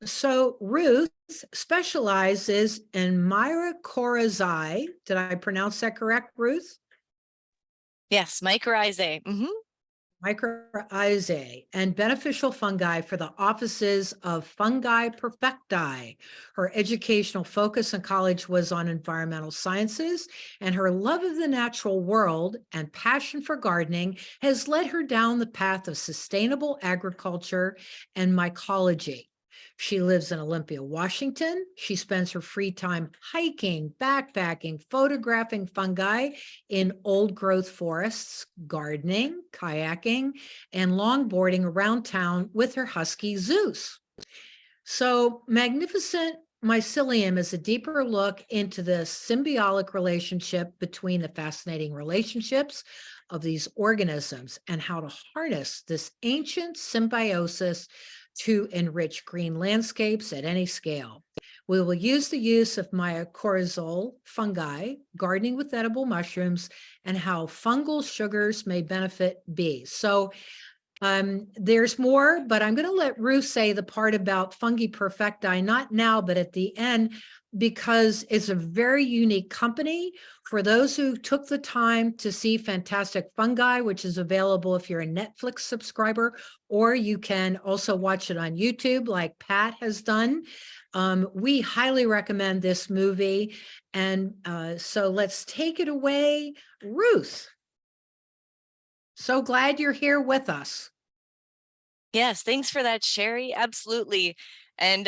So Ruth specializes in mycorrhizae. Did I pronounce that correct, Ruth? Yes, mycorrhizae. Mycorrhizae and beneficial fungi for the offices of Fungi Perfecti. Her educational focus in college was on environmental sciences, and her love of the natural world and passion for gardening has led her down the path of sustainable agriculture and mycology. She lives in Olympia, Washington. She spends her free time hiking, backpacking, photographing fungi in old growth forests, gardening, kayaking, and longboarding around town with her husky Zeus. So, Magnificent Mycelium is a deeper look into the symbiotic relationship between the fascinating relationships of these organisms and how to harness this ancient symbiosis to enrich green landscapes at any scale. We will use the use of mycorrhizal fungi, gardening with edible mushrooms, and how fungal sugars may benefit bees. So, there's more, but I'm going to let Ruth say the part about Fungi Perfecti, not now, but at the end, because it's a very unique company. For those who took the time to see Fantastic Fungi, which is available if you're a Netflix subscriber, or you can also watch it on YouTube like Pat has done. We highly recommend this movie. And so let's take it away, Ruth. So glad you're here with us. Yes, thanks for that, Sherry. Absolutely. And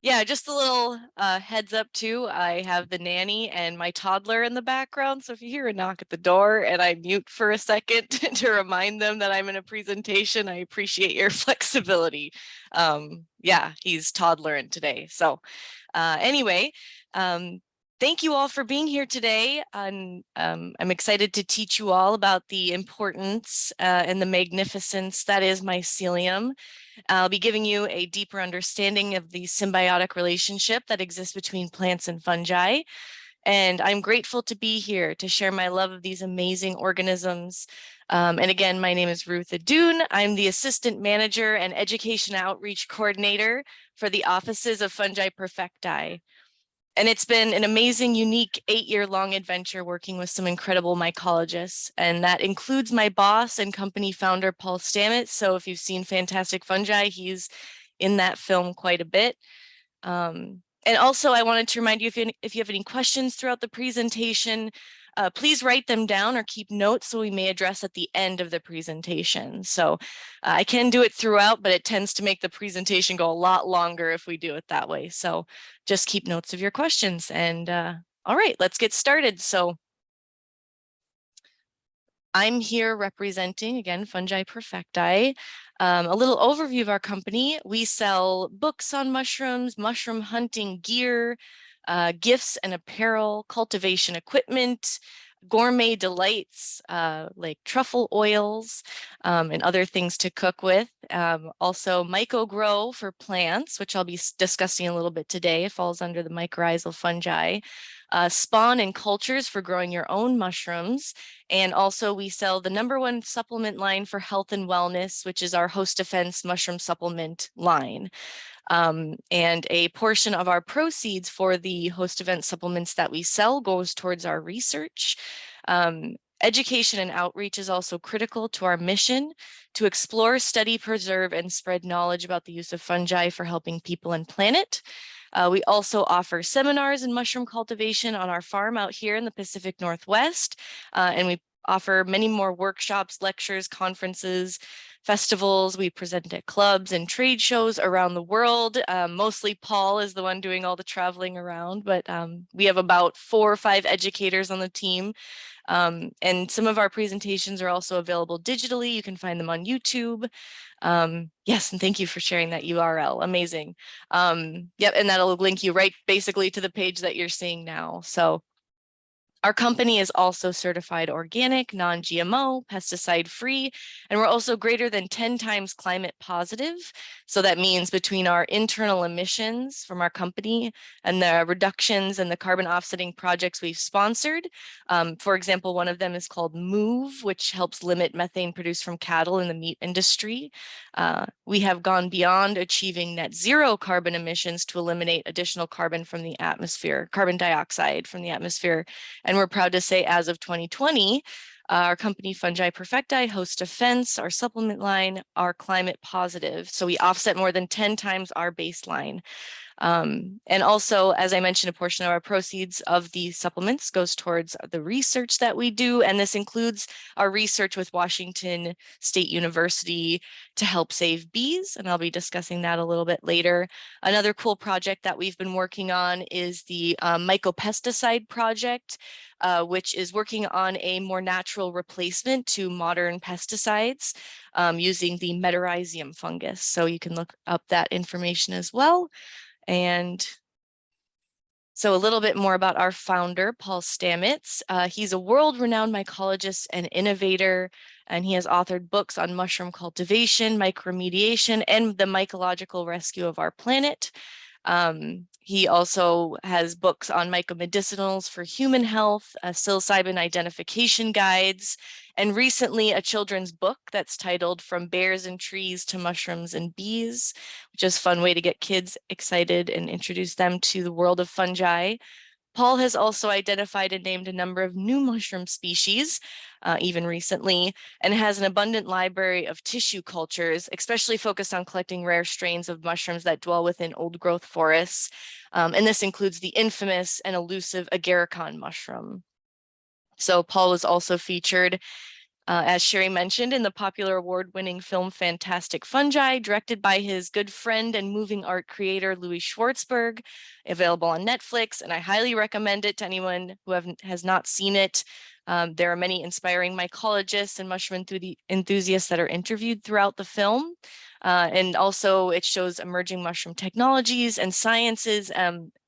yeah, just a little heads up too. I have the nanny and my toddler in the background. So if you hear a knock at the door and I mute for a second to remind them that I'm in a presentation, I appreciate your flexibility. Yeah, he's toddlering today. So anyway, thank you all for being here today. I'm excited to teach you all about the importance and the magnificence that is mycelium. I'll be giving you a deeper understanding of the symbiotic relationship that exists between plants and fungi. And I'm grateful to be here to share my love of these amazing organisms. And again, my name is Ruth Idunn. I'm the Assistant Manager and Education Outreach Coordinator for the offices of Fungi Perfecti. And it's been an amazing, unique 8-year-long adventure working with some incredible mycologists. And that includes my boss and company founder, Paul Stamets. So if you've seen Fantastic Fungi, he's in that film quite a bit. And also, I wanted to remind you, if you have any questions throughout the presentation, please write them down or keep notes so we may address at the end of the presentation. So I can do it throughout, but it tends to make the presentation go a lot longer if we do it that way. So just keep notes of your questions. And all right, let's get started. So I'm here representing, again, Fungi Perfecti. A little overview of our company. We sell books on mushrooms, mushroom hunting gear, gifts and apparel, cultivation equipment, gourmet delights like truffle oils and other things to cook with. Also myco-grow for plants, which I'll be discussing a little bit today. It falls under the mycorrhizal fungi. Spawn and cultures for growing your own mushrooms. And also we sell the #1 supplement line for health and wellness, which is our Host Defense mushroom supplement line. And a portion of our proceeds for the Host Defense supplements that we sell goes towards our research. Education and outreach is also critical to our mission to explore, study, preserve, and spread knowledge about the use of fungi for helping people and planet. We also offer seminars in mushroom cultivation on our farm out here in the Pacific Northwest, and we offer many more workshops, lectures, conferences, festivals. We present at clubs and trade shows around the world. Mostly Paul is the one doing all the traveling around, but we have about 4 or 5 educators on the team. And some of our presentations are also available digitally. You can find them on YouTube. Yes, and thank you for sharing that URL. Amazing. Yep, and that'll link you right basically to the page that you're seeing now. So Our company is also certified organic, non-GMO, pesticide-free, and we're also greater than 10 times climate positive. So that means between our internal emissions from our company and the reductions and the carbon offsetting projects we've sponsored. For example, one of them is called MOVE, which helps limit methane produced from cattle in the meat industry. We have gone beyond achieving net zero carbon emissions to eliminate additional carbon from the atmosphere, carbon dioxide from the atmosphere. And we're proud to say, as of 2020, our company Fungi Perfecti hosts a fence, our supplement line, are climate positive. So we offset more than 10 times our baseline. And also, as I mentioned, a portion of our proceeds of the supplements goes towards the research that we do. And this includes our research with Washington State University to help save bees. And I'll be discussing that a little bit later. Another cool project that we've been working on is the mycopesticide project, which is working on a more natural replacement to modern pesticides using the metarhizium fungus. So you can look up that information as well. And so a little bit more about our founder, Paul Stamets. He's a world-renowned mycologist and innovator, and he has authored books on mushroom cultivation, mycoremediation, and the mycological rescue of our planet. He also has books on mycomedicinals for human health, psilocybin identification guides, and recently a children's book that's titled From Bears and Trees to Mushrooms and Bees, which is a fun way to get kids excited and introduce them to the world of fungi. Paul has also identified and named a number of new mushroom species, even recently, and has an abundant library of tissue cultures, especially focused on collecting rare strains of mushrooms that dwell within old growth forests. And this includes the infamous and elusive agarikon mushroom. So Paul was also featured, as Sherry mentioned, in the popular award-winning film Fantastic Fungi, directed by his good friend and moving art creator, Louis Schwartzberg, available on Netflix, and I highly recommend it to anyone who has not seen it. There are many inspiring mycologists and mushroom enthusiasts that are interviewed throughout the film. And also it shows emerging mushroom technologies and sciences,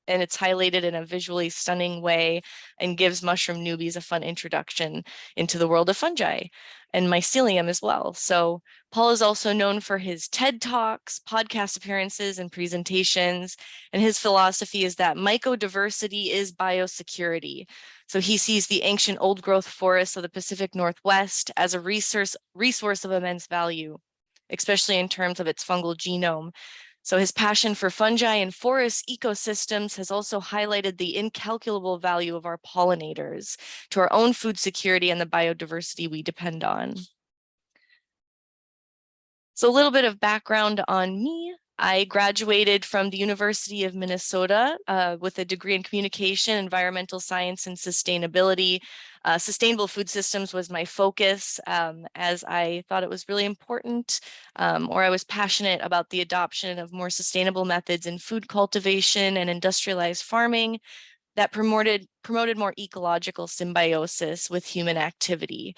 and it's highlighted in a visually stunning way and gives mushroom newbies a fun introduction into the world of fungi and mycelium as well. So Paul is also known for his TED Talks, podcast appearances, and presentations. And his philosophy is that mycodiversity is biosecurity. So he sees the ancient old growth forests of the Pacific Northwest as a resource of immense value, especially in terms of its fungal genome. So his passion for fungi and forest ecosystems has also highlighted the incalculable value of our pollinators to our own food security and the biodiversity we depend on. So a little bit of background on me. I graduated from the University of Minnesota with a degree in communication, environmental science, and sustainability. Sustainable food systems was my focus, as I thought it was really important, or I was passionate about the adoption of more sustainable methods in food cultivation and industrialized farming that promoted more ecological symbiosis with human activity.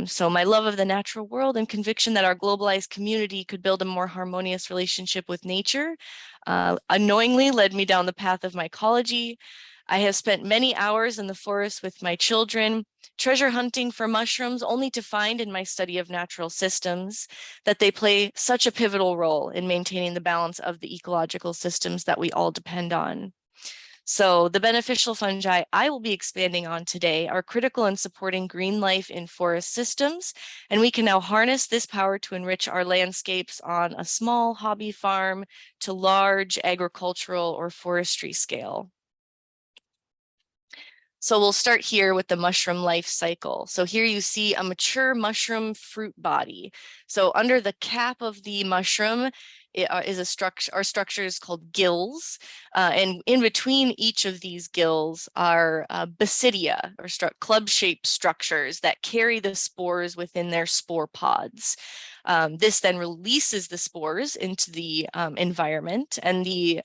So my love of the natural world and conviction that our globalized community could build a more harmonious relationship with nature unknowingly led me down the path of mycology. I have spent many hours in the forest with my children, treasure hunting for mushrooms, only to find in my study of natural systems that they play such a pivotal role in maintaining the balance of the ecological systems that we all depend on. So the beneficial fungi I will be expanding on today are critical in supporting green life in forest systems, and we can now harness this power to enrich our landscapes on a small hobby farm to large agricultural or forestry scale. So we'll start here with the mushroom life cycle. So here you see a mature mushroom fruit body. So under the cap of the mushroom is a structures called gills. And in between each of these gills are basidia, or club-shaped structures that carry the spores within their spore pods. This then releases the spores into the environment, and the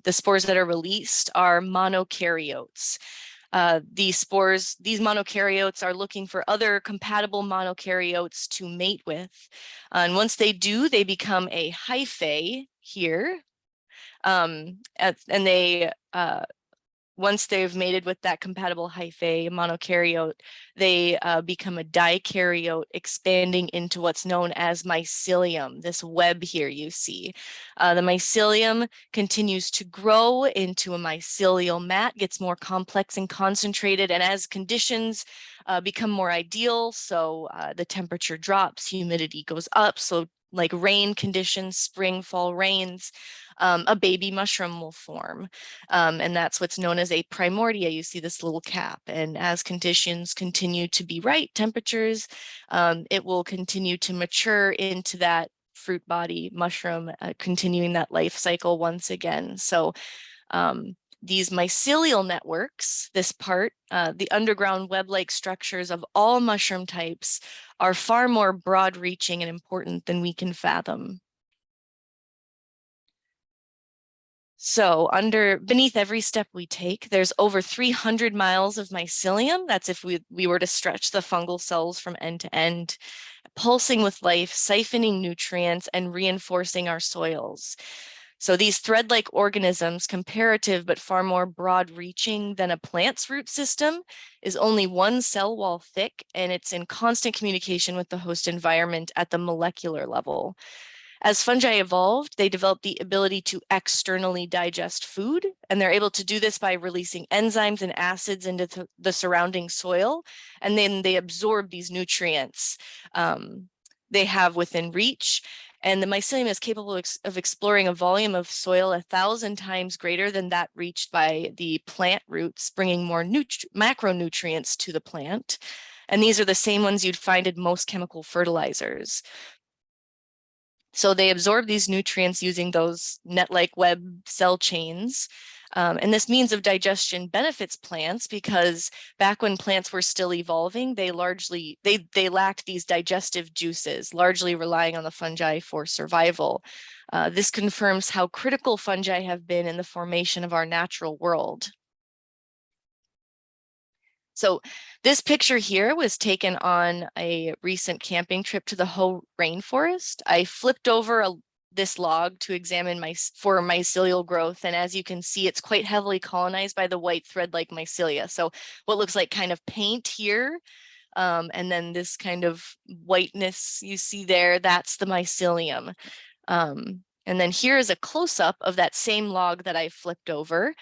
spores that are released are monokaryotes. These monokaryotes are looking for other compatible monokaryotes to mate with. And once they do, they become a hyphae here. And they once they've mated with that compatible hyphae monokaryote, they become a dikaryote, expanding into what's known as mycelium, this web here you see. The mycelium continues to grow into a mycelial mat, gets more complex and concentrated, and as conditions become more ideal, so the temperature drops, humidity goes up, so like rain conditions, spring, fall rains, a baby mushroom will form. And that's what's known as a primordia. You see this little cap. And as conditions continue to be right, temperatures, it will continue to mature into that fruit body mushroom, continuing that life cycle once again. So these mycelial networks, this part, the underground web-like structures of all mushroom types are far more broad-reaching and important than we can fathom. So beneath every step we take, there's over 300 miles of mycelium. That's if we were to stretch the fungal cells from end to end, pulsing with life, siphoning nutrients, and reinforcing our soils. So these thread-like organisms, comparative but far more broad-reaching than a plant's root system, is only one cell wall thick, and it's in constant communication with the host environment at the molecular level. As fungi evolved, they developed the ability to externally digest food, and they're able to do this by releasing enzymes and acids into the surrounding soil, and then they absorb these nutrients they have within reach. And the mycelium is capable of exploring a volume of soil 1,000 times greater than that reached by the plant roots, bringing more macronutrients to the plant. And these are the same ones you'd find in most chemical fertilizers. So they absorb these nutrients using those net-like web cell chains. And this means of digestion benefits plants because back when plants were still evolving, they lacked these digestive juices, largely relying on the fungi for survival. This confirms how critical fungi have been in the formation of our natural world. So this picture here was taken on a recent camping trip to the Hoh rainforest. I flipped over this log to examine for mycelial growth. And as you can see, it's quite heavily colonized by the white thread-like mycelia. So what looks like kind of paint here, and then this kind of whiteness you see there, that's the mycelium. And then here is a close-up of that same log that I flipped over.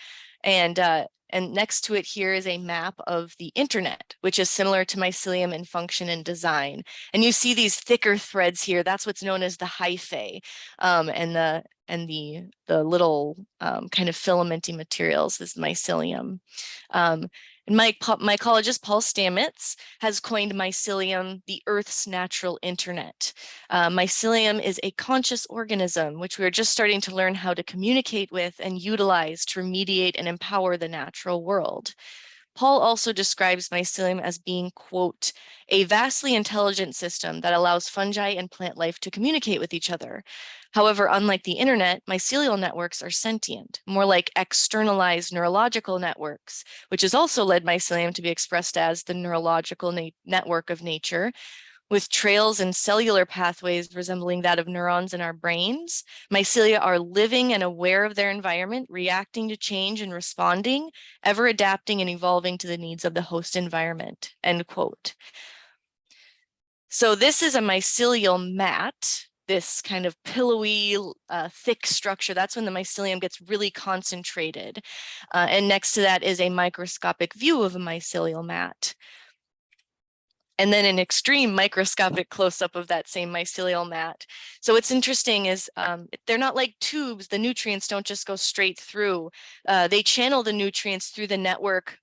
And next to it here is a map of the internet, which is similar to mycelium in function and design. And you see these thicker threads here. That's what's known as the hyphae, and the little kind of filamenty materials, this mycelium. And my mycologist, Paul Stamets, has coined mycelium the Earth's natural internet. Mycelium is a conscious organism, which we are just starting to learn how to communicate with and utilize to remediate and empower the natural world. Paul also describes mycelium as being, quote, a vastly intelligent system that allows fungi and plant life to communicate with each other. However, unlike the internet, mycelial networks are sentient, more like externalized neurological networks, which has also led mycelium to be expressed as the neurological network of nature, with trails and cellular pathways resembling that of neurons in our brains. Mycelia are living and aware of their environment, reacting to change and responding, ever adapting and evolving to the needs of the host environment, end quote. So this is a mycelial mat, this kind of pillowy, thick structure. That's when the mycelium gets really concentrated. And next to that is a microscopic view of a mycelial mat. And then an extreme microscopic close-up of that same mycelial mat. So what's interesting is they're not like tubes. The nutrients don't just go straight through. They channel the nutrients through the network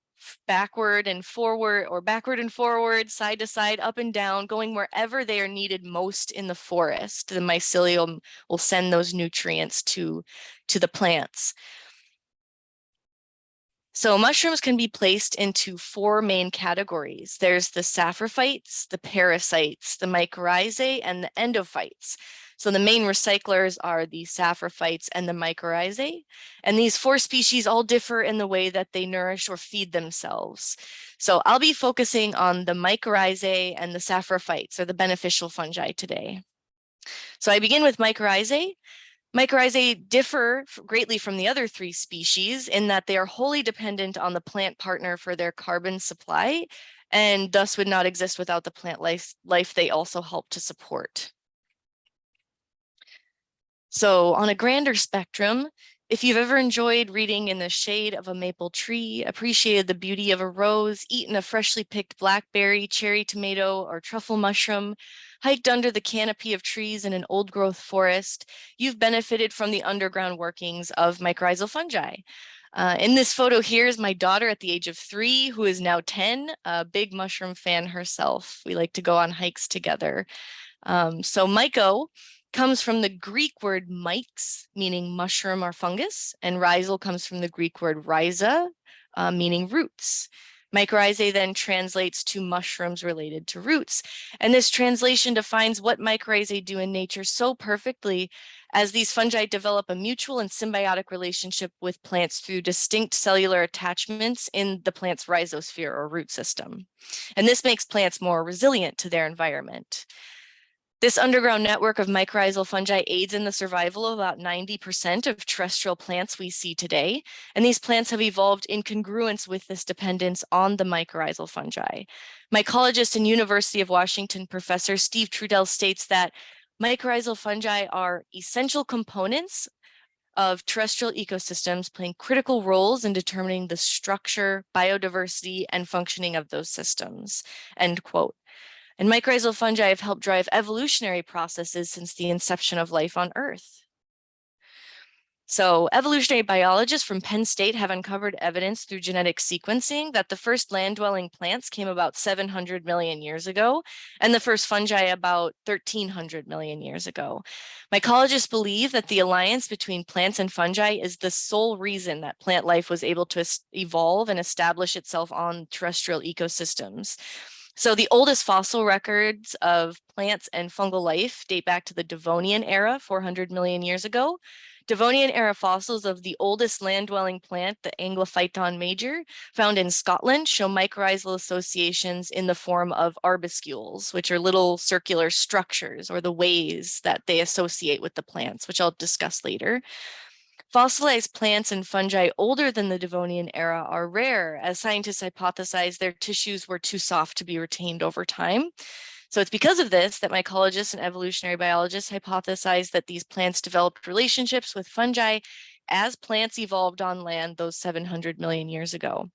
backward and forward, or backward and forward, side to side, up and down, going wherever they are needed most in the forest. The mycelium will send those nutrients to the plants. So mushrooms can be placed into 4 main categories. There's the saprophytes, the parasites, the mycorrhizae, and the endophytes. So the main recyclers are the saprophytes and the mycorrhizae. And these 4 species all differ in the way that they nourish or feed themselves. So I'll be focusing on the mycorrhizae and the saprophytes, or the beneficial fungi today. So I begin with mycorrhizae. Mycorrhizae differ greatly from the other three species in that they are wholly dependent on the plant partner for their carbon supply, and thus would not exist without the plant life they also help to support. So on a grander spectrum, if you've ever enjoyed reading in the shade of a maple tree, appreciated the beauty of a rose, eaten a freshly picked blackberry, cherry tomato, or truffle mushroom, hiked under the canopy of trees in an old growth forest, you've benefited from the underground workings of mycorrhizal fungi. In this photo here is my daughter at the age of 3, who is now 10, a big mushroom fan herself. We like to go on hikes together. So myco comes from the Greek word myx, meaning mushroom or fungus, and rhizal comes from the Greek word rhiza, meaning roots. Mycorrhizae then translates to mushrooms related to roots. And this translation defines what mycorrhizae do in nature so perfectly, as these fungi develop a mutual and symbiotic relationship with plants through distinct cellular attachments in the plant's rhizosphere or root system. And this makes plants more resilient to their environment. This underground network of mycorrhizal fungi aids in the survival of about 90% of terrestrial plants we see today, and these plants have evolved in congruence with this dependence on the mycorrhizal fungi. Mycologist and University of Washington professor Steve Trudell states that mycorrhizal fungi are essential components of terrestrial ecosystems, playing critical roles in determining the structure, biodiversity, and functioning of those systems, end quote. And mycorrhizal fungi have helped drive evolutionary processes since the inception of life on Earth. So evolutionary biologists from Penn State have uncovered evidence through genetic sequencing that the first land-dwelling plants came about 700 million years ago, and the first fungi about 1,300 million years ago. Mycologists believe that the alliance between plants and fungi is the sole reason that plant life was able to evolve and establish itself on terrestrial ecosystems. So the oldest fossil records of plants and fungal life date back to the Devonian era, 400 million years ago. Devonian era fossils of the oldest land-dwelling plant, the Anglophyton major, found in Scotland, show mycorrhizal associations in the form of arbuscules, which are little circular structures or the ways that they associate with the plants, which I'll discuss later. Fossilized plants and fungi older than the Devonian era are rare, as scientists hypothesize their tissues were too soft to be retained over time. So it's because of this that mycologists and evolutionary biologists hypothesize that these plants developed relationships with fungi as plants evolved on land those 700 million years ago.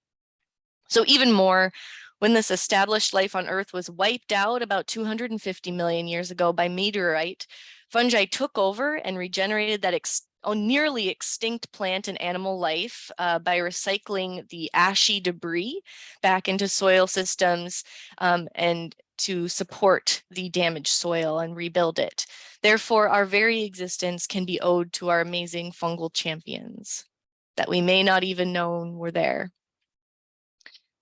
So even more, when this established life on Earth was wiped out about 250 million years ago by meteorite, fungi took over and regenerated that nearly extinct plant and animal life by recycling the ashy debris back into soil systems and to support the damaged soil and rebuild it. Therefore, our very existence can be owed to our amazing fungal champions that we may not even know were there.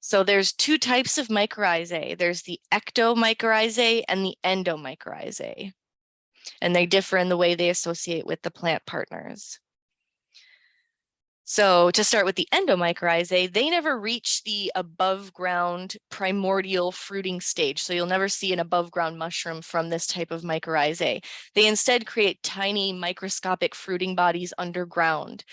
So there's two types of mycorrhizae. There's the ectomycorrhizae and the endomycorrhizae, and they differ in the way they associate with the plant partners. So to start with the endomycorrhizae, they never reach the above ground primordial fruiting stage. So you'll never see an above ground mushroom from this type of mycorrhizae. They instead create tiny microscopic fruiting bodies underground.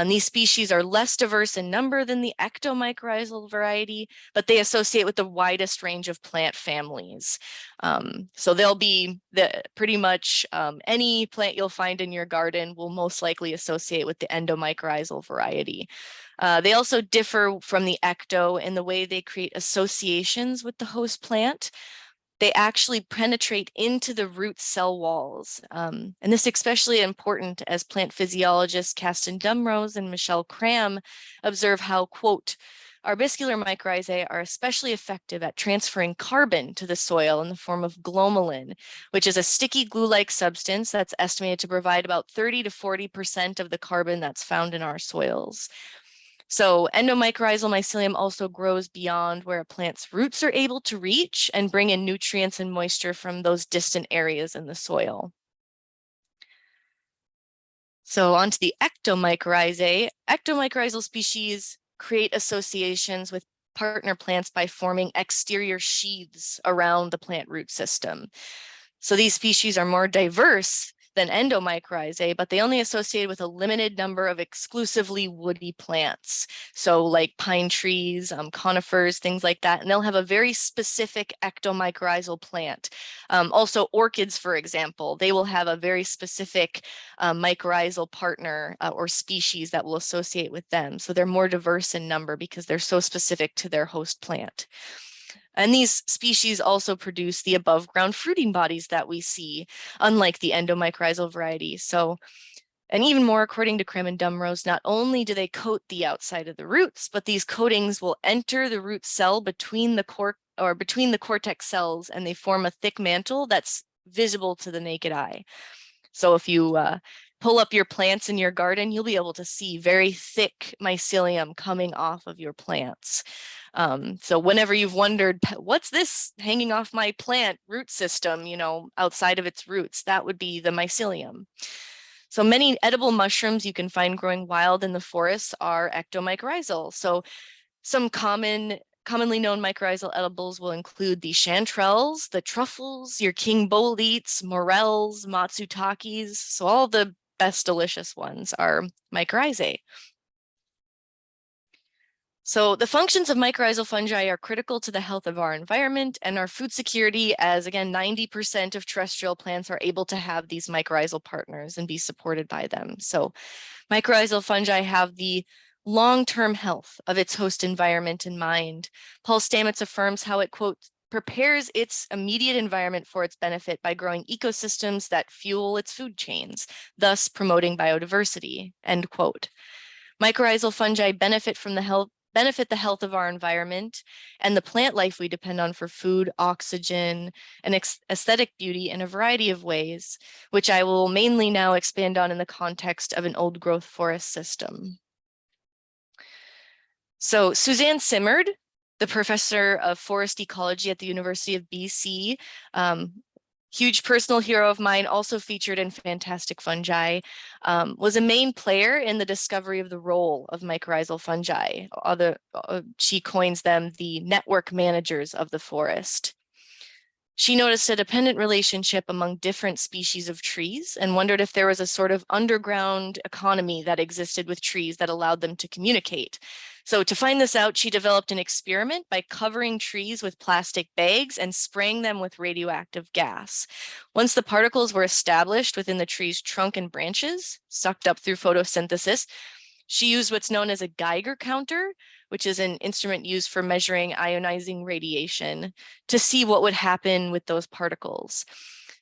These species are less diverse in number than the ectomycorrhizal variety, but they associate with the widest range of plant families. So they'll be pretty much any plant you'll find in your garden will most likely associate with the endomycorrhizal variety. They also differ from the ecto in the way they create associations with the host plant. They actually penetrate into the root cell walls. And this is especially important as plant physiologists Caston Dumrose and Michelle Cram observe how, quote, arbuscular mycorrhizae are especially effective at transferring carbon to the soil in the form of glomalin, which is a sticky glue-like substance that's estimated to provide about 30 to 40% of the carbon that's found in our soils. So endomycorrhizal mycelium also grows beyond where a plant's roots are able to reach and bring in nutrients and moisture from those distant areas in the soil. So onto the ectomycorrhizae. Ectomycorrhizal species create associations with partner plants by forming exterior sheaths around the plant root system. So these species are more diverse than endomycorrhizae, but they only associate with a limited number of exclusively woody plants. So like pine trees, conifers, things like that. And they'll have a very specific ectomycorrhizal plant. Also orchids, for example, they will have a very specific mycorrhizal partner or species that will associate with them. So they're more diverse in number because they're so specific to their host plant. And these species also produce the above ground fruiting bodies that we see, unlike the endomycorrhizal variety. So, and even more, according to Cram and Dumrose, not only do they coat the outside of the roots, but these coatings will enter the root cell between the cortex cells, and they form a thick mantle that's visible to the naked eye. So if you pull up your plants in your garden, you'll be able to see very thick mycelium coming off of your plants. So whenever you've wondered, what's this hanging off my plant root system, outside of its roots, that would be the mycelium. So many edible mushrooms you can find growing wild in the forests are ectomycorrhizal. So some commonly known mycorrhizal edibles will include the chanterelles, the truffles, your king boletes, morels, matsutakis. So all the best delicious ones are mycorrhizae. So the functions of mycorrhizal fungi are critical to the health of our environment and our food security, as again, 90% of terrestrial plants are able to have these mycorrhizal partners and be supported by them. So mycorrhizal fungi have the long-term health of its host environment in mind. Paul Stamets affirms how it, quote, prepares its immediate environment for its benefit by growing ecosystems that fuel its food chains, thus promoting biodiversity, end quote. Mycorrhizal fungi benefit the health of our environment and the plant life we depend on for food, oxygen, and aesthetic beauty in a variety of ways, which I will mainly now expand on in the context of an old growth forest system. So Suzanne Simard, the professor of forest ecology at the University of BC, huge personal hero of mine, also featured in Fantastic Fungi, was a main player in the discovery of the role of mycorrhizal fungi. She coins them the network managers of the forest. She noticed a dependent relationship among different species of trees and wondered if there was a sort of underground economy that existed with trees that allowed them to communicate. So to find this out, she developed an experiment by covering trees with plastic bags and spraying them with radioactive gas. Once the particles were established within the tree's trunk and branches, sucked up through photosynthesis, she used what's known as a Geiger counter, which is an instrument used for measuring ionizing radiation, to see what would happen with those particles.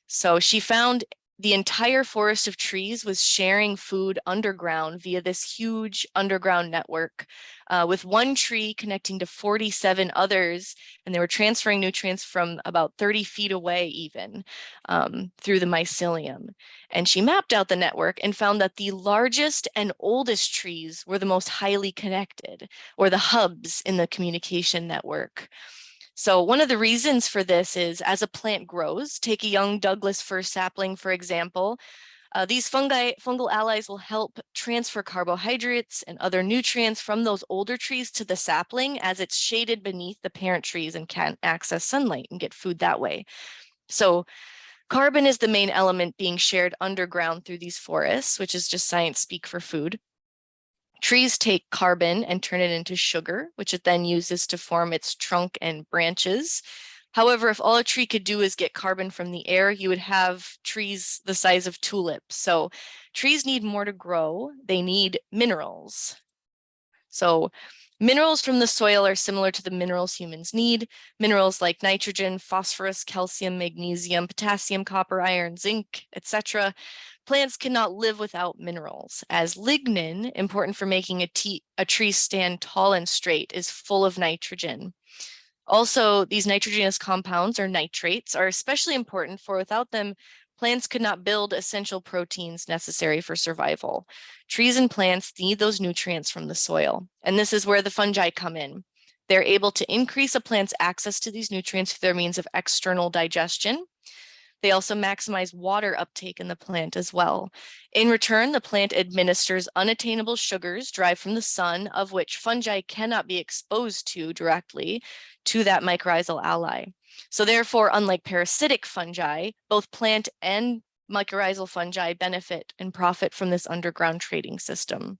So she found the entire forest of trees was sharing food underground via this huge underground network, with one tree connecting to 47 others, and they were transferring nutrients from about 30 feet away even, through the mycelium. And she mapped out the network and found that the largest and oldest trees were the most highly connected, or the hubs in the communication network. So one of the reasons for this is, as a plant grows, take a young Douglas fir sapling, for example, these fungal allies will help transfer carbohydrates and other nutrients from those older trees to the sapling as it's shaded beneath the parent trees and can't access sunlight and get food that way. So carbon is the main element being shared underground through these forests, which is just science speak for food. Trees take carbon and turn it into sugar, which it then uses to form its trunk and branches. However, if all a tree could do is get carbon from the air, you would have trees the size of tulips. So trees need more to grow. They need minerals. So minerals from the soil are similar to the minerals humans need. Minerals like nitrogen, phosphorus, calcium, magnesium, potassium, copper, iron, zinc, etc. Plants cannot live without minerals, as lignin, important for making a tree stand tall and straight, is full of nitrogen. Also, these nitrogenous compounds, or nitrates, are especially important, for without them, plants could not build essential proteins necessary for survival. Trees and plants need those nutrients from the soil, and this is where the fungi come in. They're able to increase a plant's access to these nutrients through their means of external digestion. They also maximize water uptake in the plant as well. In return, the plant administers unattainable sugars derived from the sun, of which fungi cannot be exposed to directly to that mycorrhizal ally. So therefore, unlike parasitic fungi, both plant and mycorrhizal fungi benefit and profit from this underground trading system.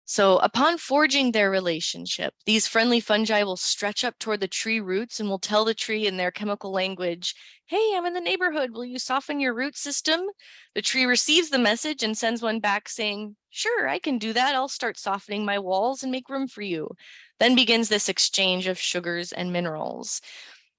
So upon forging their relationship, these friendly fungi will stretch up toward the tree roots and will tell the tree in their chemical language, "Hey, I'm in the neighborhood. Will you soften your root system?" The tree receives the message and sends one back saying, "Sure, I can do that. I'll start softening my walls and make room for you." Then begins this exchange of sugars and minerals.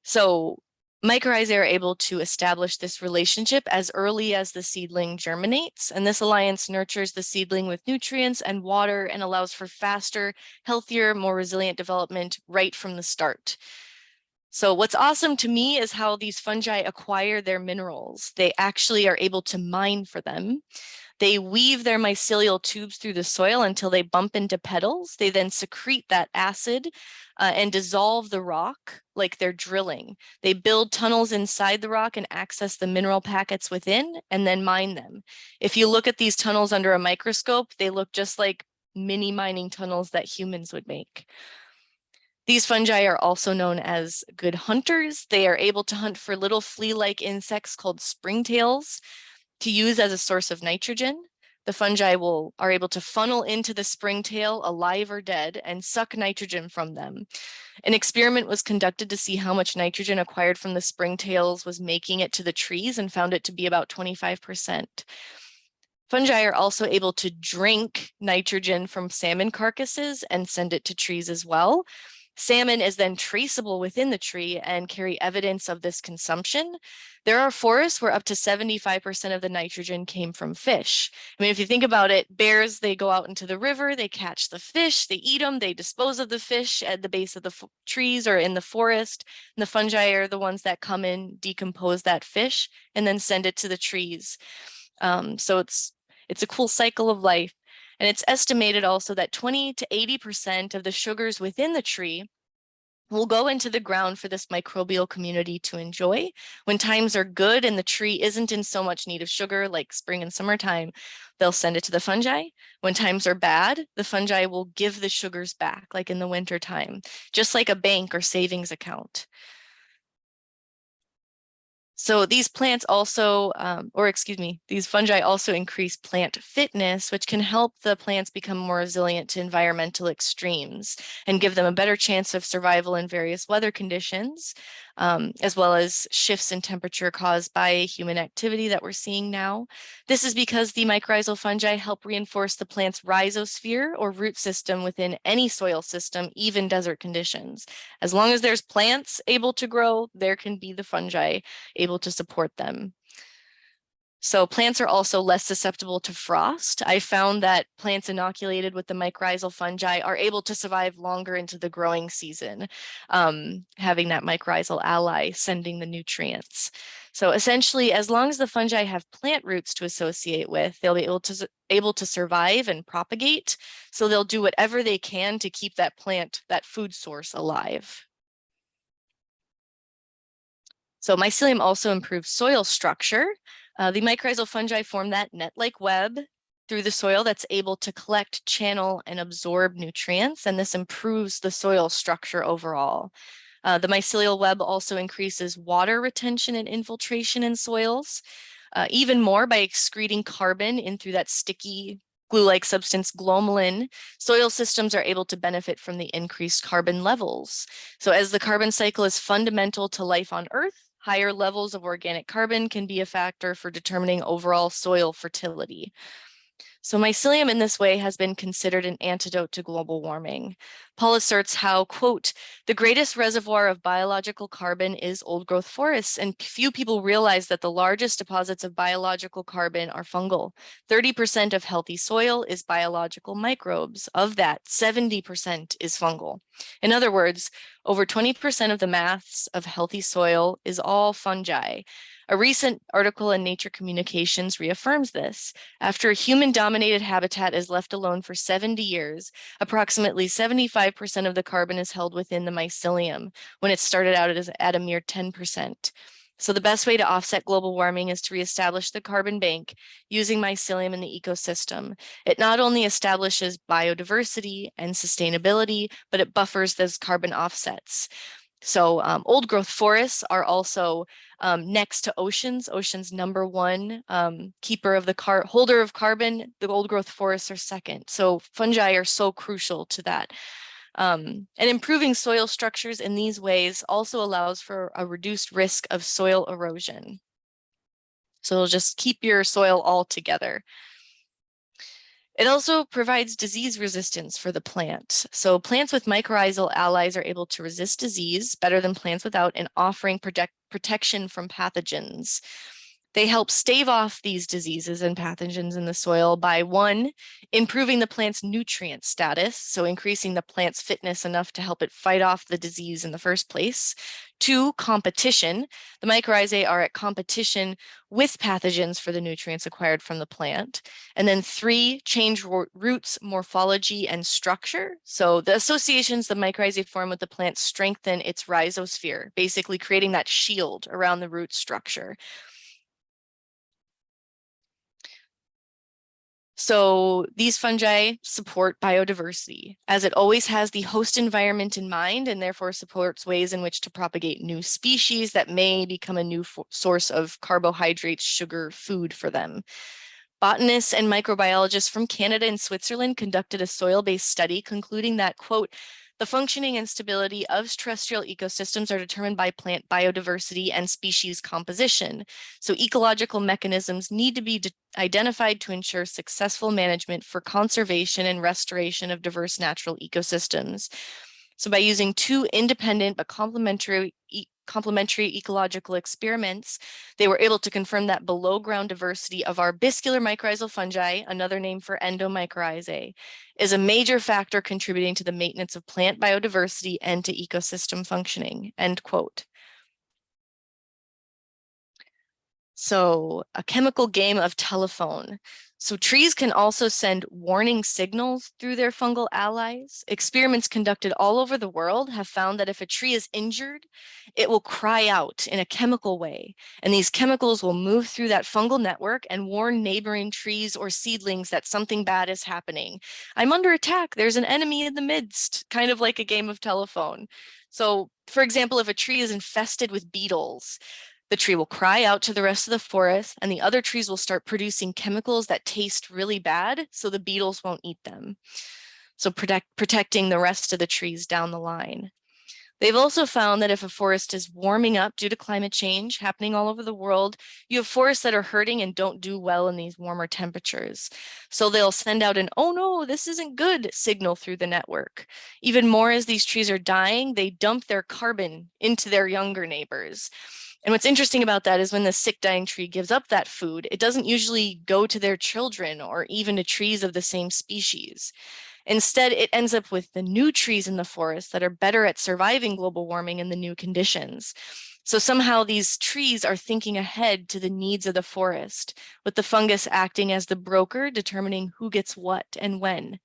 So mycorrhizae are able to establish this relationship as early as the seedling germinates, and this alliance nurtures the seedling with nutrients and water and allows for faster, healthier, more resilient development right from the start. So what's awesome to me is how these fungi acquire their minerals. They actually are able to mine for them. They weave their mycelial tubes through the soil until they bump into petals. They then secrete that acid and dissolve the rock like they're drilling. They build tunnels inside the rock and access the mineral packets within and then mine them. If you look at these tunnels under a microscope, they look just like mini mining tunnels that humans would make. These fungi are also known as good hunters. They are able to hunt for little flea-like insects called springtails to use as a source of nitrogen. The fungi are able to funnel into the springtail, alive or dead, and suck nitrogen from them. An experiment was conducted to see how much nitrogen acquired from the springtails was making it to the trees and found it to be about 25%. Fungi are also able to drink nitrogen from salmon carcasses and send it to trees as well. Salmon is then traceable within the tree and carry evidence of this consumption. There are forests where up to 75% of the nitrogen came from fish. I mean, if you think about it, bears, they go out into the river, they catch the fish, they eat them, they dispose of the fish at the base of the trees or in the forest. And the fungi are the ones that come in, decompose that fish, and then send it to the trees. So it's a cool cycle of life. And it's estimated also that 20 to 80% of the sugars within the tree will go into the ground for this microbial community to enjoy. When times are good and the tree isn't in so much need of sugar, like spring and summertime, they'll send it to the fungi. When times are bad, the fungi will give the sugars back, like in the wintertime, just like a bank or savings account. So these plants also, these fungi also increase plant fitness, which can help the plants become more resilient to environmental extremes and give them a better chance of survival in various weather conditions, as well as shifts in temperature caused by human activity that we're seeing now. This is because the mycorrhizal fungi help reinforce the plant's rhizosphere or root system within any soil system, even desert conditions. As long as there's plants able to grow, there can be the fungi able to support them. So plants are also less susceptible to frost. I found that plants inoculated with the mycorrhizal fungi are able to survive longer into the growing season, having that mycorrhizal ally sending the nutrients. So essentially, as long as the fungi have plant roots to associate with, they'll be able to survive and propagate. So they'll do whatever they can to keep that plant, that food source, alive. So mycelium also improves soil structure. The mycorrhizal fungi form that net-like web through the soil that's able to collect, channel, and absorb nutrients, and this improves the soil structure overall. The mycelial web also increases water retention and infiltration in soils, even more by excreting carbon in through that sticky glue-like substance glomalin. Soil systems are able to benefit from the increased carbon levels. So as the carbon cycle is fundamental to life on Earth, higher levels of organic carbon can be a factor for determining overall soil fertility. So mycelium in this way has been considered an antidote to global warming. Paul asserts how, quote, "The greatest reservoir of biological carbon is old growth forests, and few people realize that the largest deposits of biological carbon are fungal. 30% of healthy soil is biological microbes. Of that, 70% is fungal." In other words, over 20% of the mass of healthy soil is all fungi. A recent article in Nature Communications reaffirms this. After a human-dominated habitat is left alone for 70 years, approximately 75% of the carbon is held within the mycelium, when it started out at a mere 10%. So the best way to offset global warming is to reestablish the carbon bank using mycelium in the ecosystem. It not only establishes biodiversity and sustainability, but it buffers those carbon offsets. So old growth forests are also next to oceans. Ocean's number one keeper of the holder of carbon. The old growth forests are second. So fungi are so crucial to that. And improving soil structures in these ways also allows for a reduced risk of soil erosion. So it'll just keep your soil all together. It also provides disease resistance for the plant. So plants with mycorrhizal allies are able to resist disease better than plants without, and offering protection from pathogens. They help stave off these diseases and pathogens in the soil by, one, improving the plant's nutrient status, so increasing the plant's fitness enough to help it fight off the disease in the first place. Two, competition. The mycorrhizae are at competition with pathogens for the nutrients acquired from the plant. And then three, change roots, morphology, and structure. So the associations the mycorrhizae form with the plant strengthen its rhizosphere, basically creating that shield around the root structure. So these fungi support biodiversity, as it always has the host environment in mind, and therefore supports ways in which to propagate new species that may become a new source of carbohydrates, sugar, food for them. Botanists and microbiologists from Canada and Switzerland conducted a soil-based study concluding that, quote, the functioning and stability of terrestrial ecosystems are determined by plant biodiversity and species composition. So ecological mechanisms need to be identified to ensure successful management for conservation and restoration of diverse natural ecosystems. So by using two independent but complementary ecological experiments, they were able to confirm that below ground diversity of arbuscular mycorrhizal fungi, another name for endomycorrhizae, is a major factor contributing to the maintenance of plant biodiversity and to ecosystem functioning, end quote. So a chemical game of telephone. So trees can also send warning signals through their fungal allies. Experiments conducted all over the world have found that if a tree is injured, it will cry out in a chemical way. And these chemicals will move through that fungal network and warn neighboring trees or seedlings that something bad is happening. I'm under attack. There's an enemy in the midst, kind of like a game of telephone. So, for example, if a tree is infested with beetles, the tree will cry out to the rest of the forest, and the other trees will start producing chemicals that taste really bad, so the beetles won't eat them. So protecting the rest of the trees down the line. They've also found that if a forest is warming up due to climate change happening all over the world, you have forests that are hurting and don't do well in these warmer temperatures. So they'll send out an, oh no, this isn't good signal through the network. Even more, as these trees are dying, they dump their carbon into their younger neighbors. And what's interesting about that is when the sick dying tree gives up that food, it doesn't usually go to their children or even to trees of the same species. Instead, it ends up with the new trees in the forest that are better at surviving global warming in the new conditions. So somehow these trees are thinking ahead to the needs of the forest, with the fungus acting as the broker, determining who gets what and when.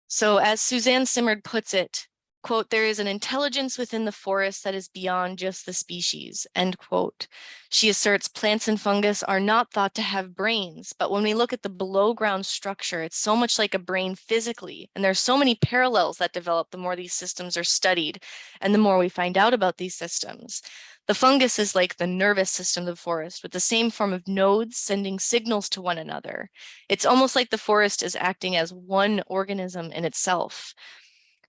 So as Suzanne Simard puts it, quote, there is an intelligence within the forest that is beyond just the species, end quote. She asserts plants and fungus are not thought to have brains, but when we look at the below ground structure, it's so much like a brain physically. And there's so many parallels that develop the more these systems are studied and the more we find out about these systems. The fungus is like the nervous system of the forest, with the same form of nodes sending signals to one another. It's almost like the forest is acting as one organism in itself.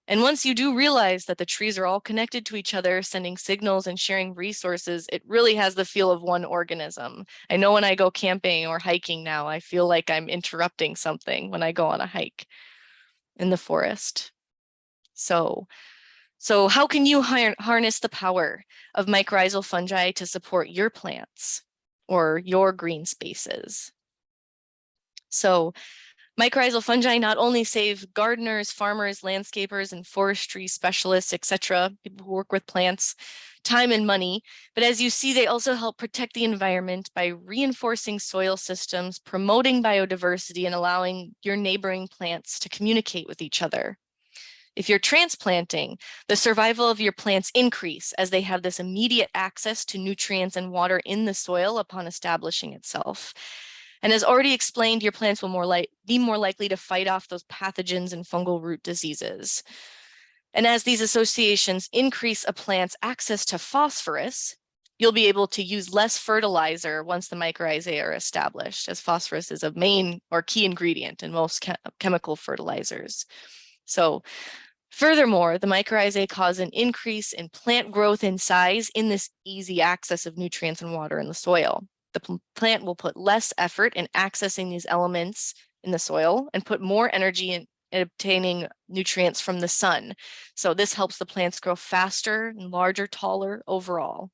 And once you do realize that the trees are all connected to each other, sending signals and sharing resources, it really has the feel of one organism. I know when I go camping or hiking now, I feel like I'm interrupting something when I go on a hike in the forest. So how can you harness the power of mycorrhizal fungi to support your plants or your green spaces? So mycorrhizal fungi not only save gardeners, farmers, landscapers, and forestry specialists, etc., people who work with plants, time and money, but as you see, they also help protect the environment by reinforcing soil systems, promoting biodiversity, and allowing your neighboring plants to communicate with each other. If you're transplanting, the survival of your plants increase as they have this immediate access to nutrients and water in the soil upon establishing itself. And as already explained, your plants will be more likely to fight off those pathogens and fungal root diseases. And as these associations increase a plant's access to phosphorus, you'll be able to use less fertilizer once the mycorrhizae are established, as phosphorus is a main or key ingredient in most chemical fertilizers. So furthermore, the mycorrhizae cause an increase in plant growth and size in this easy access of nutrients and water in the soil. The plant will put less effort in accessing these elements in the soil and put more energy in obtaining nutrients from the sun. So this helps the plants grow faster and larger, taller overall.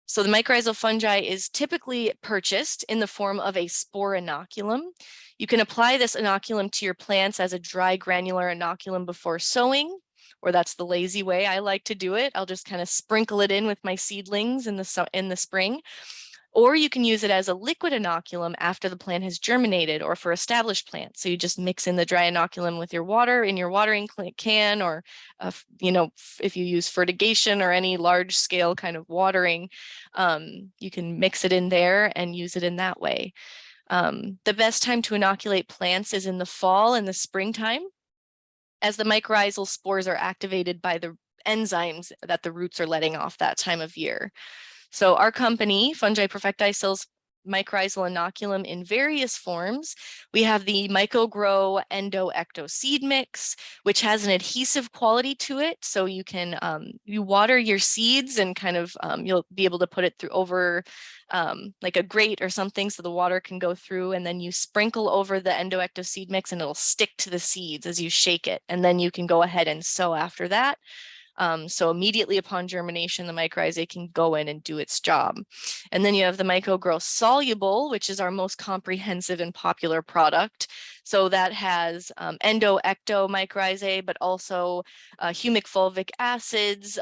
So the mycorrhizal fungi is typically purchased in the form of a spore inoculum. You can apply this inoculum to your plants as a dry granular inoculum before sowing, or that's the lazy way I like to do it. I'll just kind of sprinkle it in with my seedlings in the spring. Or you can use it as a liquid inoculum after the plant has germinated or for established plants. So you just mix in the dry inoculum with your water in your watering can, or if you use fertigation or any large scale kind of watering, you can mix it in there and use it in that way. The best time to inoculate plants is in the fall and the springtime, as the mycorrhizal spores are activated by the enzymes that the roots are letting off that time of year. So our company, Fungi Perfecti, sells mycorrhizal inoculum in various forms. We have the MycoGrow Endo-Ecto seed mix, which has an adhesive quality to it. So you can you water your seeds and kind of you'll be able to put it through over like a grate or something so the water can go through, and then you sprinkle over the Endo-Ecto seed mix and it'll stick to the seeds as you shake it. And then you can go ahead and sow after that. So immediately upon germination, the mycorrhizae can go in and do its job. And then you have the MycoGrow Soluble, which is our most comprehensive and popular product. So that has endo-ecto mycorrhizae, but also humic fulvic acids,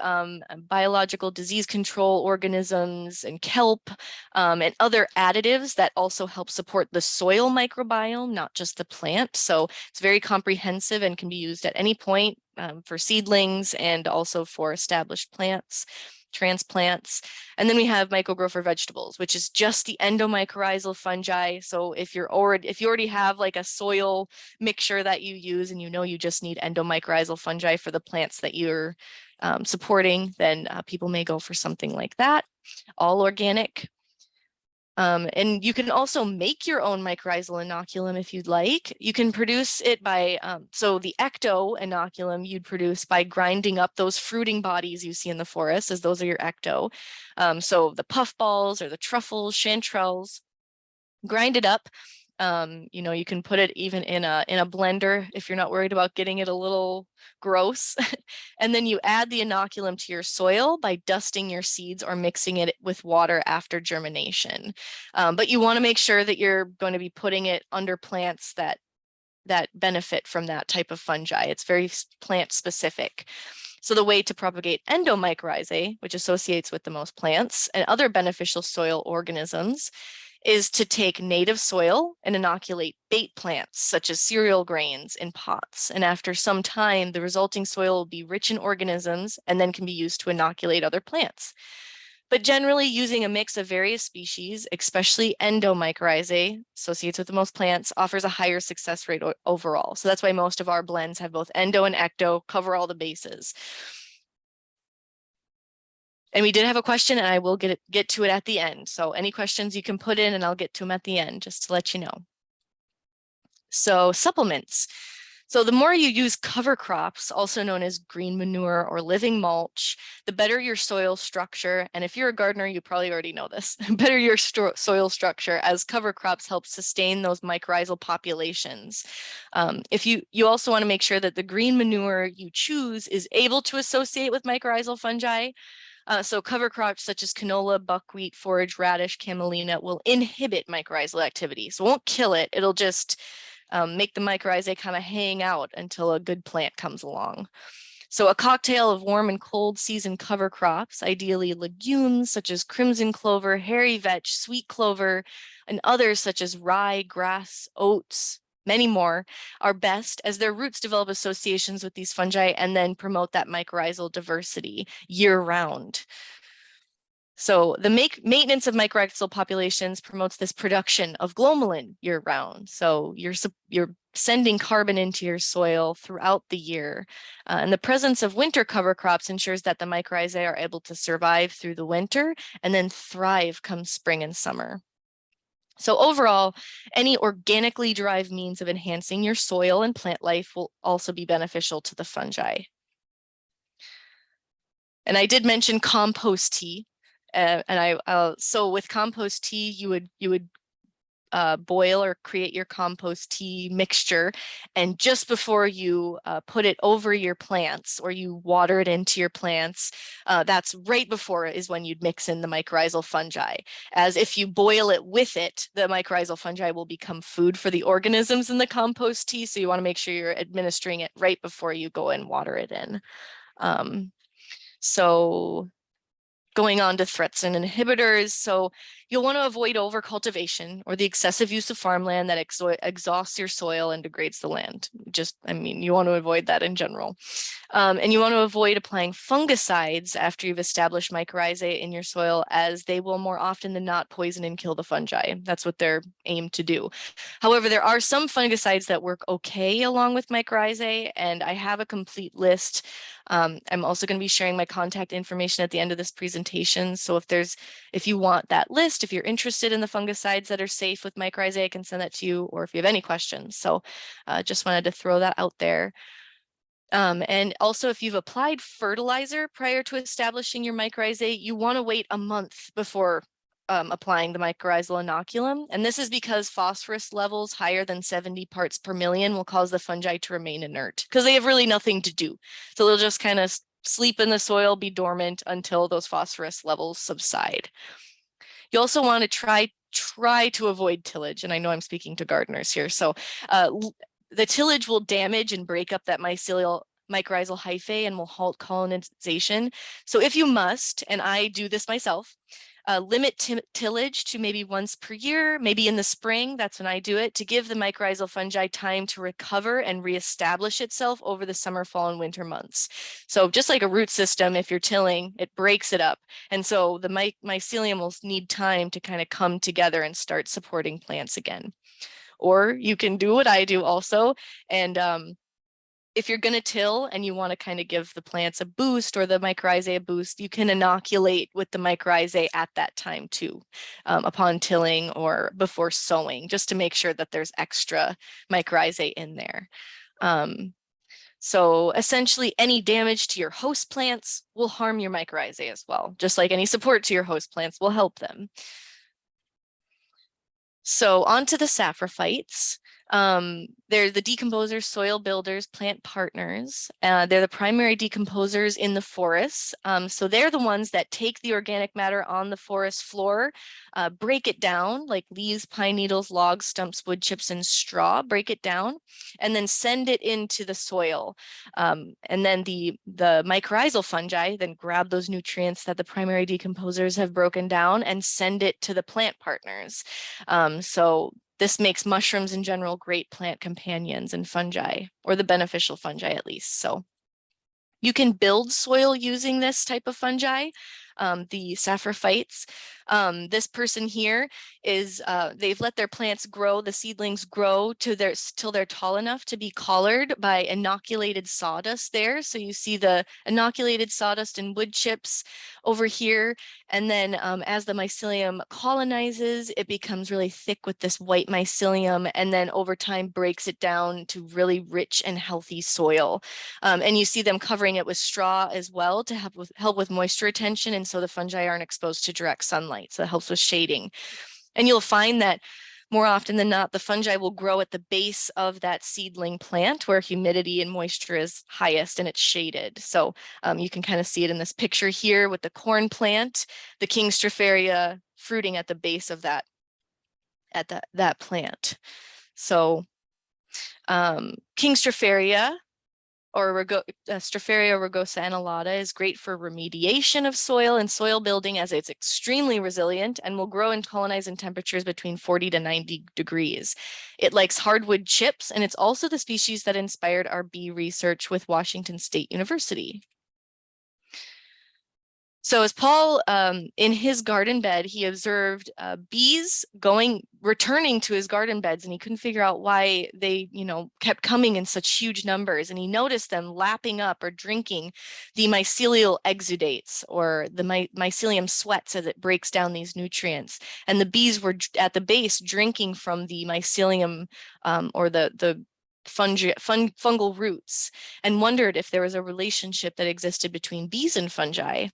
biological disease control organisms, and kelp, and other additives that also help support the soil microbiome, not just the plant. So it's very comprehensive and can be used at any point for seedlings and also for established plants, transplants. And then we have MycoGrow for vegetables, which is just the endomycorrhizal fungi. So if you already have like a soil mixture that you use and you just need endomycorrhizal fungi for the plants that you're supporting, then people may go for something like that, all organic. And you can also make your own mycorrhizal inoculum if you'd like. You can produce it by, so the ecto inoculum you'd produce by grinding up those fruiting bodies you see in the forest, as those are your ecto. So the puffballs or the truffles, chanterelles, grind it up. You can put it even in a blender if you're not worried about getting it a little gross. And then you add the inoculum to your soil by dusting your seeds or mixing it with water after germination. But you want to make sure that you're going to be putting it under plants that benefit from that type of fungi. It's very plant specific. So the way to propagate endomycorrhizae, which associates with the most plants and other beneficial soil organisms, is to take native soil and inoculate bait plants, such as cereal grains, in pots. And after some time, the resulting soil will be rich in organisms and then can be used to inoculate other plants. But generally, using a mix of various species, especially endomycorrhizae, associates with the most plants, offers a higher success rate overall. So that's why most of our blends have both endo and ecto, cover all the bases. And we did have a question, and I will get to it at the end. So any questions you can put in and I'll get to them at the end, just to let you know. So supplements. So the more you use cover crops, also known as green manure or living mulch, the better your soil structure. And if you're a gardener, you probably already know this, better your soil structure, as cover crops help sustain those mycorrhizal populations. If you also want to make sure that the green manure you choose is able to associate with mycorrhizal fungi. So cover crops such as canola, buckwheat, forage, radish, camelina will inhibit mycorrhizal activity. So it won't kill it. It'll just make the mycorrhizae kind of hang out until a good plant comes along. So a cocktail of warm and cold season cover crops, ideally legumes such as crimson clover, hairy vetch, sweet clover, and others such as rye, grass, oats, many more, are best, as their roots develop associations with these fungi and then promote that mycorrhizal diversity year-round. So the maintenance of mycorrhizal populations promotes this production of glomalin year-round. So you're sending carbon into your soil throughout the year. And the presence of winter cover crops ensures that the mycorrhizae are able to survive through the winter and then thrive come spring and summer. So overall, any organically derived means of enhancing your soil and plant life will also be beneficial to the fungi. And I did mention compost tea. So with compost tea, you would boil or create your compost tea mixture. And just before you put it over your plants or you water it into your plants, that's right before is when you'd mix in the mycorrhizal fungi. As if you boil it with it, the mycorrhizal fungi will become food for the organisms in the compost tea. So you want to make sure you're administering it right before you go and water it in. So going on to threats and inhibitors. So you'll want to avoid overcultivation or the excessive use of farmland that exhausts your soil and degrades the land. You want to avoid that in general. And you want to avoid applying fungicides after you've established mycorrhizae in your soil, as they will more often than not poison and kill the fungi. That's what they're aimed to do. However, there are some fungicides that work okay along with mycorrhizae, and I have a complete list. I'm also going to be sharing my contact information at the end of this presentation. So if you want that list, if you're interested in the fungicides that are safe with mycorrhizae, I can send that to you, or if you have any questions. So just wanted to throw that out there. And also, if you've applied fertilizer prior to establishing your mycorrhizae, you want to wait a month before applying the mycorrhizal inoculum. And this is because phosphorus levels higher than 70 parts per million will cause the fungi to remain inert because they have really nothing to do. So they'll just kind of sleep in the soil, be dormant until those phosphorus levels subside. You also want to try to avoid tillage. And I know I'm speaking to gardeners here. So the tillage will damage and break up that mycelial mycorrhizal hyphae and will halt colonization. So if you must, and I do this myself, limit tillage to maybe once per year, maybe in the spring, that's when I do it, to give the mycorrhizal fungi time to recover and reestablish itself over the summer, fall, and winter months. So just like a root system, if you're tilling, it breaks it up. And so the mycelium will need time to kind of come together and start supporting plants again. Or you can do what I do also, and if you're going to till and you want to kind of give the plants a boost or the mycorrhizae a boost, you can inoculate with the mycorrhizae at that time too, upon tilling or before sowing, just to make sure that there's extra mycorrhizae in there. So essentially, any damage to your host plants will harm your mycorrhizae as well, just like any support to your host plants will help them. So on to the saprophytes. They're the decomposers, soil builders, plant partners. They're the primary decomposers in the forests. So they're the ones that take the organic matter on the forest floor, break it down like leaves, pine needles, logs, stumps, wood chips, and straw, break it down, and then send it into the soil. And then the mycorrhizal fungi then grab those nutrients that the primary decomposers have broken down and send it to the plant partners. So this makes mushrooms in general great plant companions and fungi, or the beneficial fungi at least. So you can build soil using this type of fungi, the saprophytes. This person here is, they've let their plants grow, the seedlings grow till they're tall enough to be collared by inoculated sawdust there. So you see the inoculated sawdust and wood chips over here. And then as the mycelium colonizes, it becomes really thick with this white mycelium, and then over time breaks it down to really rich and healthy soil. And you see them covering it with straw as well to help with moisture retention. And so the fungi aren't exposed to direct sunlight. So it helps with shading. And you'll find that more often than not, the fungi will grow at the base of that seedling plant where humidity and moisture is highest and it's shaded. So you can kind of see it in this picture here with the corn plant, the King Stropharia fruiting at the base of that plant. So King Stropharia, or Stropharia rugosa annulata, is great for remediation of soil and soil building, as it's extremely resilient and will grow and colonize in temperatures between 40 to 90 degrees. It likes hardwood chips, and it's also the species that inspired our bee research with Washington State University. So as Paul, in his garden bed, he observed bees returning to his garden beds, and he couldn't figure out why they, kept coming in such huge numbers. And he noticed them lapping up or drinking the mycelial exudates, or the mycelium sweats, as it breaks down these nutrients. And the bees were at the base drinking from the mycelium, or the fungal roots, and wondered if there was a relationship that existed between bees and fungi.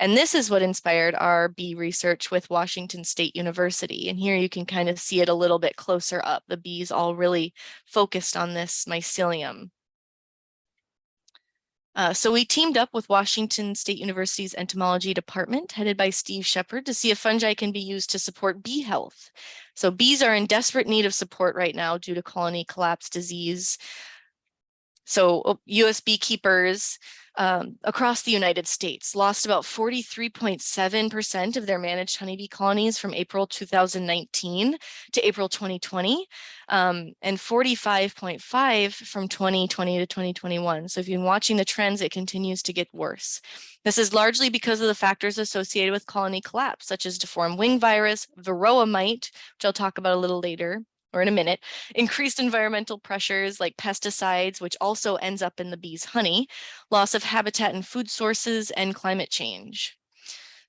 And this is what inspired our bee research with Washington State University. And here you can kind of see it a little bit closer up. The bees all really focused on this mycelium. So we teamed up with Washington State University's entomology department, headed by Steve Shepard, to see if fungi can be used to support bee health. So bees are in desperate need of support right now due to colony collapse disease. So US beekeepers across the United States lost about 43.7% of their managed honeybee colonies from April 2019 to April 2020, and 45.5 from 2020 to 2021. So if you've been watching the trends, it continues to get worse. This is largely because of the factors associated with colony collapse, such as deformed wing virus, varroa mite, which I'll talk about a little later, or in a minute, increased environmental pressures like pesticides, which also ends up in the bees' honey, loss of habitat and food sources, and climate change.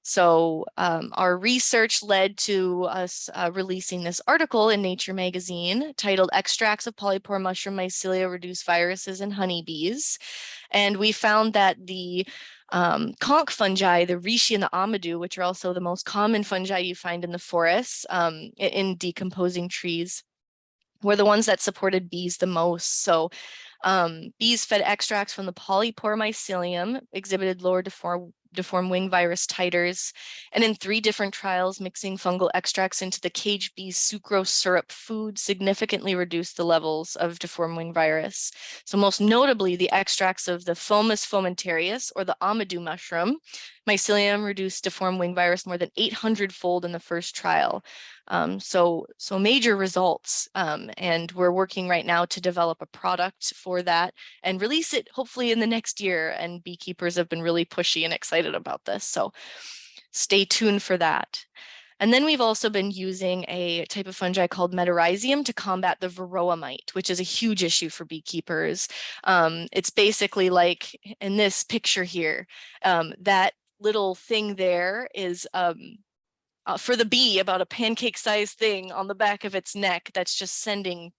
So our research led to us releasing this article in Nature magazine titled "Extracts of Polypore Mushroom Mycelia Reduce Viruses in Honeybees." And we found that the conch fungi, the reishi and the amadou, which are also the most common fungi you find in the forests in decomposing trees, were the ones that supported bees the most. So bees fed extracts from the polypore mycelium exhibited lower deformed wing virus titers, and in 3 different trials, mixing fungal extracts into the cage bee's sucrose syrup food significantly reduced the levels of deformed wing virus. So most notably, the extracts of the Fomus fomentarius, or the amadou mushroom, mycelium reduced deformed wing virus more than 800-fold in the first trial. So major results, and we're working right now to develop a product for that and release it hopefully in the next year. And beekeepers have been really pushy and excited about this, so stay tuned for that. And then we've also been using a type of fungi called metarhizium to combat the varroa mite, which is a huge issue for beekeepers. It's basically like in this picture here, that little thing there is for the bee, about a pancake-sized thing on the back of its neck that's just sending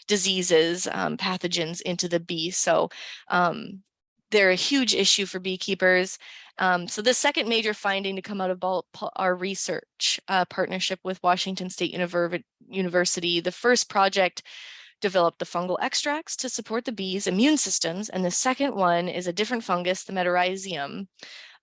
diseases, pathogens into the bee. So they're a huge issue for beekeepers. So the second major finding to come out of our research partnership with Washington State University, the first project developed the fungal extracts to support the bees' immune systems, and the second one is a different fungus, the metarhizium,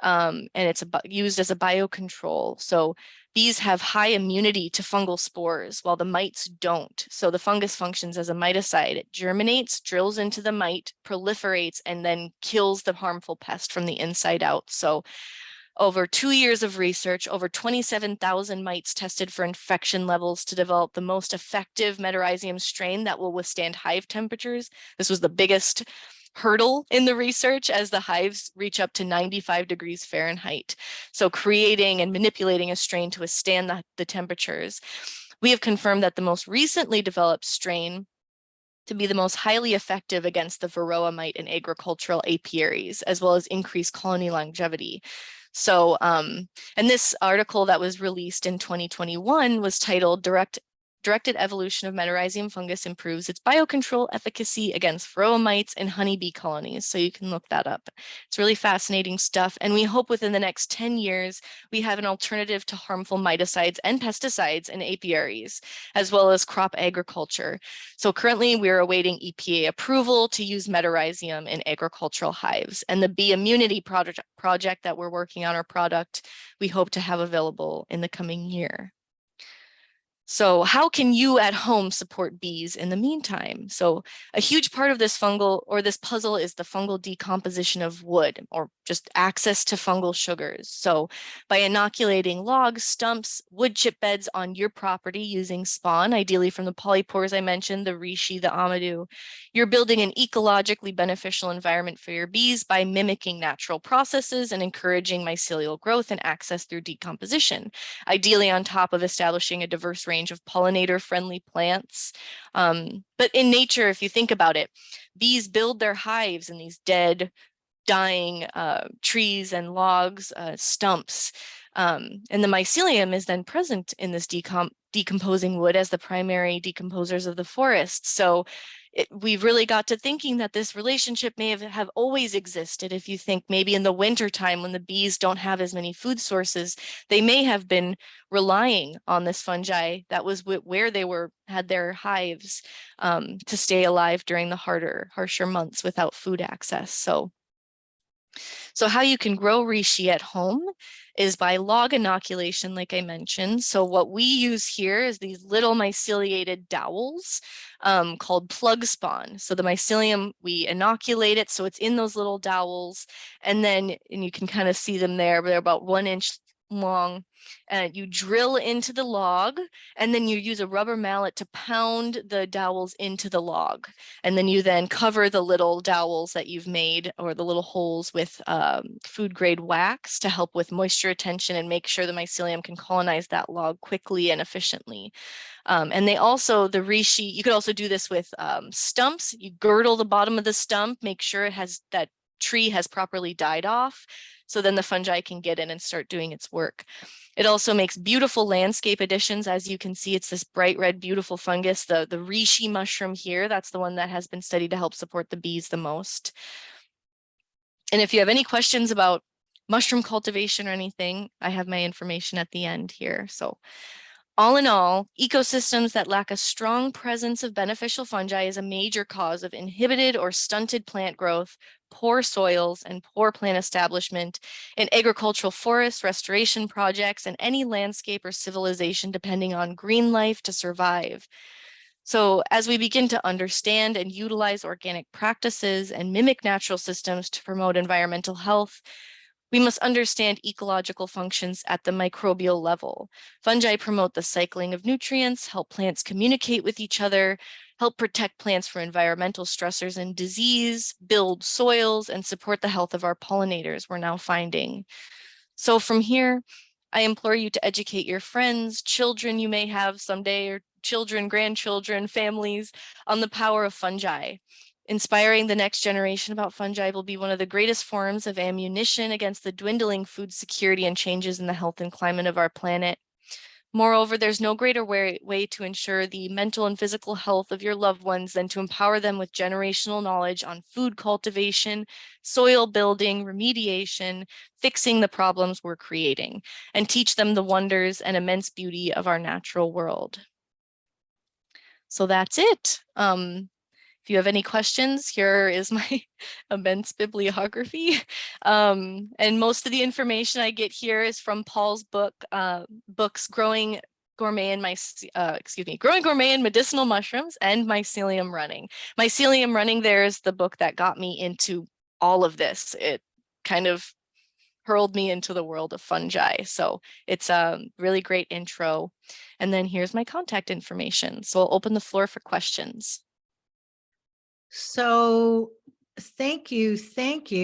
and it's used as a biocontrol. So bees have high immunity to fungal spores, while the mites don't. So the fungus functions as a miticide. It germinates, drills into the mite, proliferates, and then kills the harmful pest from the inside out. So over 2 years of research, over 27,000 mites tested for infection levels to develop the most effective metarhizium strain that will withstand hive temperatures. This was the biggest hurdle in the research, as the hives reach up to 95 degrees Fahrenheit. So creating and manipulating a strain to withstand the temperatures. We have confirmed that the most recently developed strain to be the most highly effective against the varroa mite and agricultural apiaries, as well as increased colony longevity. So, and this article that was released in 2021 was titled Directed Evolution of Metarhizium Fungus Improves Its Biocontrol Efficacy Against Varroa Mites in Honeybee Colonies. So you can look that up. It's really fascinating stuff. And we hope within the next 10 years, we have an alternative to harmful miticides and pesticides in apiaries, as well as crop agriculture. So currently we're awaiting EPA approval to use metarhizium in agricultural hives. And the bee immunity project that we're working on, our product, we hope to have available in the coming year. So how can you at home support bees in the meantime? So a huge part of this puzzle is the fungal decomposition of wood, or just access to fungal sugars. So by inoculating logs, stumps, wood chip beds on your property using spawn, ideally from the polypores I mentioned, the reishi, the amadou, you're building an ecologically beneficial environment for your bees by mimicking natural processes and encouraging mycelial growth and access through decomposition, ideally on top of establishing a diverse range of pollinator-friendly plants. But in nature, if you think about it, bees build their hives in these dead, dying trees and logs, stumps. And the mycelium is then present in this decomposing wood as the primary decomposers of the forest. So we've really got to thinking that this relationship may have always existed. If you think maybe in the winter time when the bees don't have as many food sources, they may have been relying on this fungi that was where they had their hives to stay alive during the harsher months without food access. So how you can grow reishi at home is by log inoculation, like I mentioned. So what we use here is these little myceliated dowels called plug spawn. So the mycelium, we inoculate it, so it's in those little dowels, and you can kind of see them there, but they're about 1 inch long. You drill into the log, and then you use a rubber mallet to pound the dowels into the log. And then you cover the little dowels that you've made, or the little holes, with food grade wax to help with moisture retention and make sure the mycelium can colonize that log quickly and efficiently. And the reishi, you could also do this with stumps. You girdle the bottom of the stump, make sure that tree has properly died off, so then the fungi can get in and start doing its work. It also makes beautiful landscape additions. As you can see, it's this bright red, beautiful fungus, the reishi mushroom here. That's the one that has been studied to help support the bees the most. And if you have any questions about mushroom cultivation or anything, I have my information at the end here. So all in all, ecosystems that lack a strong presence of beneficial fungi is a major cause of inhibited or stunted plant growth, poor soils, and poor plant establishment in agricultural forests, restoration projects, and any landscape or civilization depending on green life to survive. So as we begin to understand and utilize organic practices and mimic natural systems to promote environmental health, we must understand ecological functions at the microbial level. Fungi promote the cycling of nutrients, help plants communicate with each other, help protect plants from environmental stressors and disease, build soils, and support the health of our pollinators, we're now finding. So from here, I implore you to educate your friends, children you may have someday, or children, grandchildren, families, on the power of fungi. Inspiring the next generation about fungi will be one of the greatest forms of ammunition against the dwindling food security and changes in the health and climate of our planet. Moreover, there's no greater way to ensure the mental and physical health of your loved ones than to empower them with generational knowledge on food cultivation, soil building, remediation, fixing the problems we're creating, and teach them the wonders and immense beauty of our natural world. So that's it. If you have any questions, here is my immense bibliography. And most of the information I get here is from Paul's books, Growing Gourmet and Growing Gourmet and Medicinal Mushrooms, and Mycelium Running. Mycelium Running, there's the book that got me into all of this. It kind of hurled me into the world of fungi. So it's a really great intro. And then here's my contact information. So I'll open the floor for questions. So thank you.